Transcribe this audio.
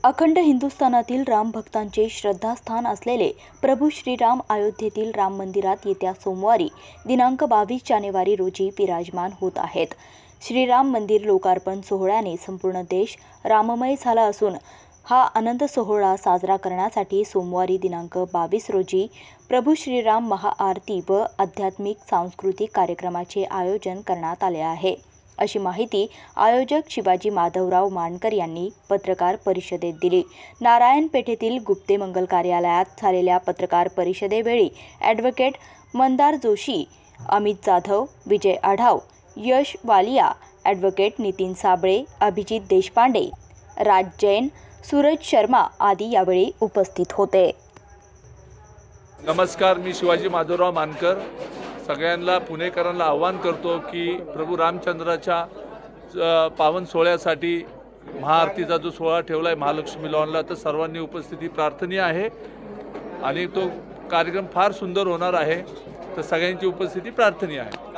अखंड हिंदुस्थानातील राम भक्तांचे श्रद्धास्थान असलेले प्रभू श्रीराम अयोध्येतील राम मंदिरात येत्या सोमवारी दिनांक 22 जानेवारी रोजी विराजमान होत आहेत। श्रीराम मंदिर लोकार्पण सोहळ्याने संपूर्ण देश राममय झाला असून हा आनंद सोहळा साजरा करण्यासाठी सोमवारी दिनांक 22 रोजी प्रभू श्रीराम महाआरती व आध्यात्मिक सांस्कृतिक कार्यक्रमाचे आयोजन करण्यात आले आहे, अशी माहिती आयोजक शिवाजी माधवराव मानकर यांनी पत्रकार परिषदेत दिली। नारायण पेठेतील गुप्ते मंगल कार्यालयात झालेल्या पत्रकार परिषदेवेळी ॲडव्होकेट मंदार जोशी, अमित जाधव, विजय आढाव, यश वालिया, ॲडव्होकेट नितीन साबळे, अभिजित देशपांडे, राज जैन, सूरज शर्मा आदी यावेळी उपस्थित होते। नमस्कार, मी शिवाजी माधवराव मानकर सगळ्यांना पुणेकरांना आवाहन करतो की प्रभू रामचंद्राच्या पावन सोहळ्यासाठी महाआरतीचा जो सोहळा ठेवला आहे महालक्ष्मी लॉनला, तर सर्वांनी उपस्थिती प्रार्थनीय आहे आणि तो कार्यक्रम फार सुंदर होणार आहे, तर सगळ्यांची उपस्थिती प्रार्थनीय आहे।